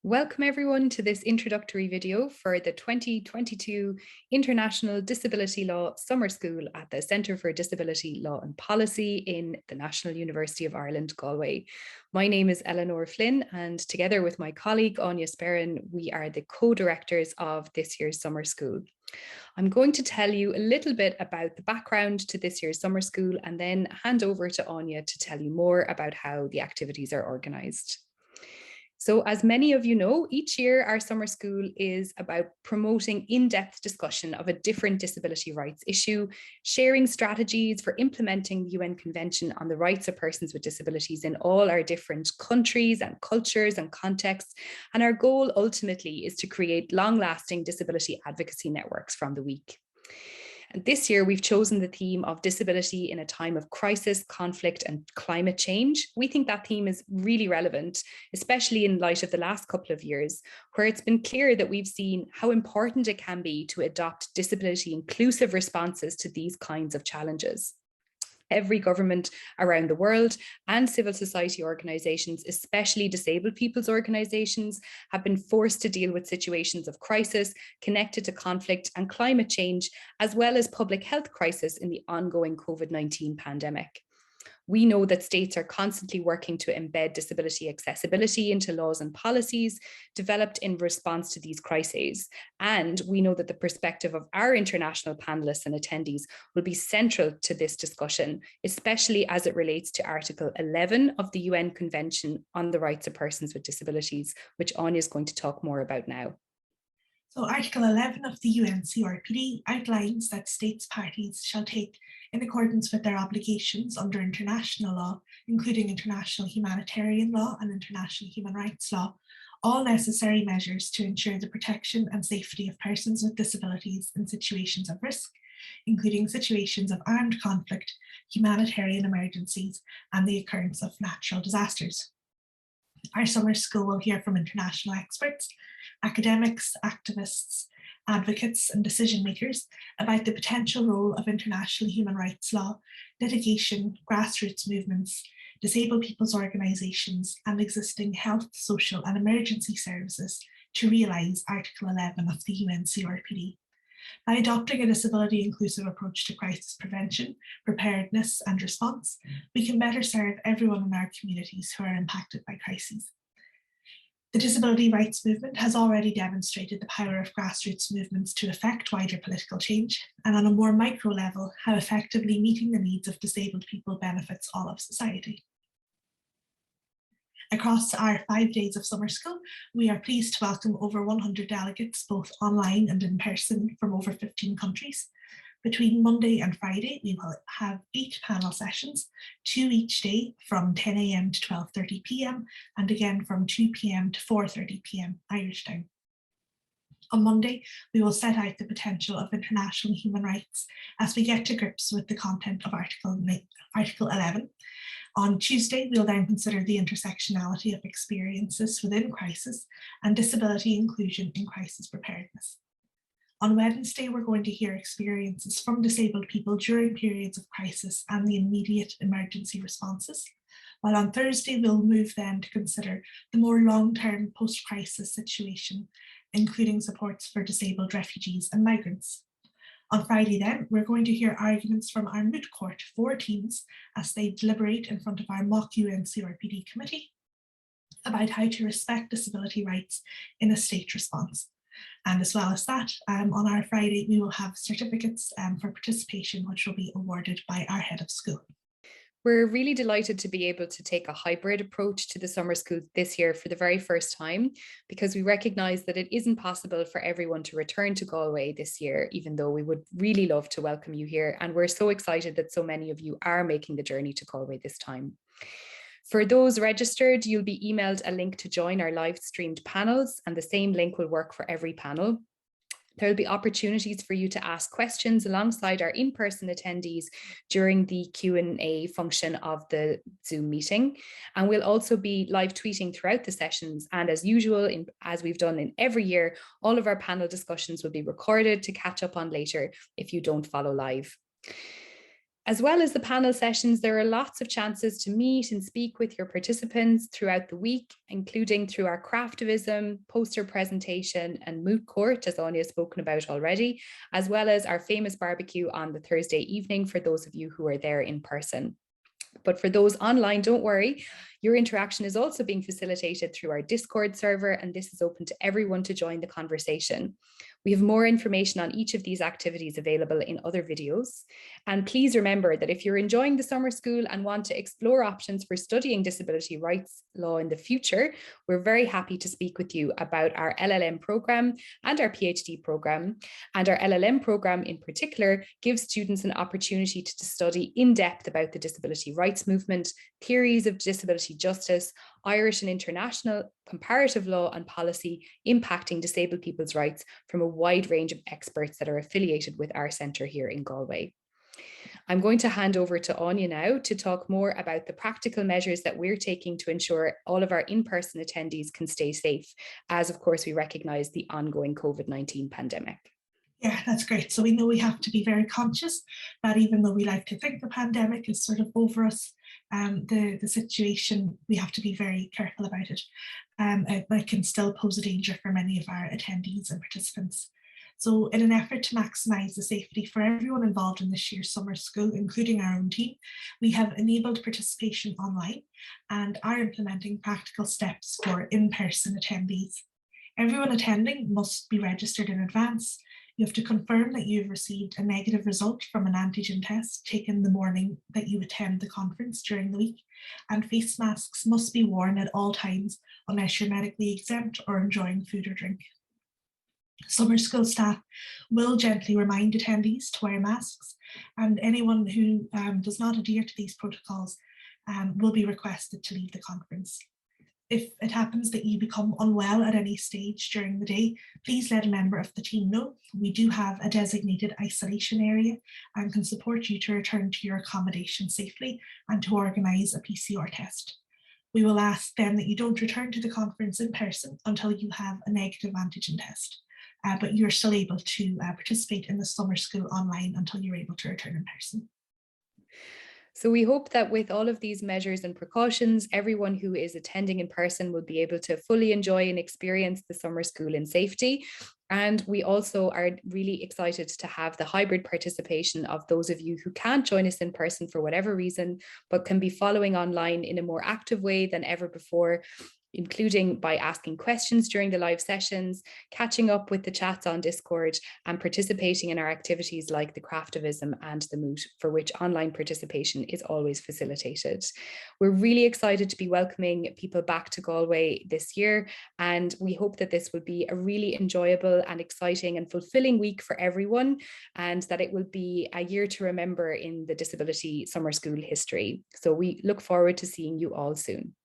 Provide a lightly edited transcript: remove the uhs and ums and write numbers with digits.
Welcome everyone to this introductory video for the 2022 International Disability Law Summer School at the Centre for Disability Law and Policy in the National University of Ireland, Galway. My name is Eleanor Flynn, and together with my colleague Anya Sperrin, we are the co-directors of this year's summer school. I'm going to tell you a little bit about the background to this year's summer school and then hand over to Anya to tell you more about how the activities are organised. So as many of you know, each year our summer school is about promoting in-depth discussion of a different disability rights issue, sharing strategies for implementing the UN Convention on the Rights of Persons with Disabilities in all our different countries and cultures and contexts. And our goal ultimately is to create long-lasting disability advocacy networks from the week. And this year, we've chosen the theme of disability in a time of crisis, conflict, and climate change. We think that theme is really relevant, especially in light of the last couple of years, where it's been clear that we've seen how important it can be to adopt disability inclusive responses to these kinds of challenges. Every government around the world and civil society organisations, especially disabled people's organisations, have been forced to deal with situations of crisis connected to conflict and climate change, as well as public health crisis in the ongoing COVID-19 pandemic. We know that states are constantly working to embed disability accessibility into laws and policies developed in response to these crises. And we know that the perspective of our international panelists and attendees will be central to this discussion, especially as it relates to Article 11 of the UN Convention on the Rights of Persons with Disabilities, which Anya is going to talk more about now. So Article 11 of the UNCRPD outlines that states parties shall take, in accordance with their obligations under international law, including international humanitarian law and international human rights law, all necessary measures to ensure the protection and safety of persons with disabilities in situations of risk, including situations of armed conflict, humanitarian emergencies, and the occurrence of natural disasters. Our summer school will hear from international experts, academics, activists, advocates, and decision makers about the potential role of international human rights law, litigation, grassroots movements, disabled people's organisations, and existing health, social, and emergency services to realise Article 11 of the UNCRPD. By adopting a disability inclusive approach to crisis prevention, preparedness, and response, we can better serve everyone in our communities who are impacted by crises. The disability rights movement has already demonstrated the power of grassroots movements to affect wider political change, and on a more micro level, how effectively meeting the needs of disabled people benefits all of society. Across our 5 days of summer school, we are pleased to welcome over 100 delegates, both online and in person, from over 15 countries. Between Monday and Friday, we will have 8 panel sessions, 2 each day from 10 a.m. to 12:30 p.m. and again from 2 p.m. to 4:30 p.m. Irish time. On Monday, we will set out the potential of international human rights as we get to grips with the content of Article 11. On Tuesday, we'll then consider the intersectionality of experiences within crisis and disability inclusion in crisis preparedness. On Wednesday, we're going to hear experiences from disabled people during periods of crisis and the immediate emergency responses. While on Thursday, we'll move then to consider the more long-term post-crisis situation, including supports for disabled refugees and migrants. On Friday then, we're going to hear arguments from our moot court 4 teams as they deliberate in front of our mock UNCRPD committee about how to respect disability rights in a state response. And as well as that, on our Friday, we will have certificates for participation, which will be awarded by our head of school. We're really delighted to be able to take a hybrid approach to the summer school this year for the very first time, because we recognise that it isn't possible for everyone to return to Galway this year, even though we would really love to welcome you here. And we're so excited that so many of you are making the journey to Galway this time. For those registered, you'll be emailed a link to join our live streamed panels, and the same link will work for every panel. There'll be opportunities for you to ask questions alongside our in-person attendees during the Q&A function of the Zoom meeting. And we'll also be live tweeting throughout the sessions. And as usual, as we've done in every year, all of our panel discussions will be recorded to catch up on later if you don't follow live. As well as the panel sessions, there are lots of chances to meet and speak with your participants throughout the week, including through our craftivism, poster presentation, and moot court, as Anya has spoken about already, as well as our famous barbecue on the Thursday evening for those of you who are there in person. But for those online, don't worry, your interaction is also being facilitated through our Discord server, and this is open to everyone to join the conversation. We have more information on each of these activities available in other videos. And please remember that if you're enjoying the summer school and want to explore options for studying disability rights law in the future, we're very happy to speak with you about our LLM program and our PhD program. And our LLM program in particular gives students an opportunity to study in depth about the disability rights movement, theories of disability justice, Irish and international comparative law and policy impacting disabled people's rights from a wide range of experts that are affiliated with our centre here in Galway. I'm going to hand over to Anya now to talk more about the practical measures that we're taking to ensure all of our in-person attendees can stay safe, as of course we recognise the ongoing COVID-19 pandemic. Yeah, that's great. So we know we have to be very conscious that even though we like to think the pandemic is sort of over us, the situation, we have to be very careful about it. It can still pose a danger for many of our attendees and participants. So in an effort to maximise the safety for everyone involved in this year's summer school, including our own team, we have enabled participation online and are implementing practical steps for in-person attendees. Everyone attending must be registered in advance. You have to confirm that you've received a negative result from an antigen test taken the morning that you attend the conference during the week, and face masks must be worn at all times unless you're medically exempt or enjoying food or drink. Summer school staff will gently remind attendees to wear masks, and anyone who does not adhere to these protocols will be requested to leave the conference. If it happens that you become unwell at any stage during the day, please let a member of the team know. We do have a designated isolation area and can support you to return to your accommodation safely and to organise a PCR test. We will ask then that you don't return to the conference in person until you have a negative antigen test, but you're still able to participate in the summer school online until you're able to return in person. So we hope that with all of these measures and precautions, everyone who is attending in person will be able to fully enjoy and experience the summer school in safety. And we also are really excited to have the hybrid participation of those of you who can't join us in person for whatever reason, but can be following online in a more active way than ever before, including by asking questions during the live sessions, catching up with the chats on Discord, and participating in our activities like the craftivism and the moot, for which online participation is always facilitated. We're really excited to be welcoming people back to Galway this year, and we hope that this will be a really enjoyable and exciting and fulfilling week for everyone, and that it will be a year to remember in the disability summer school history. So we look forward to seeing you all soon.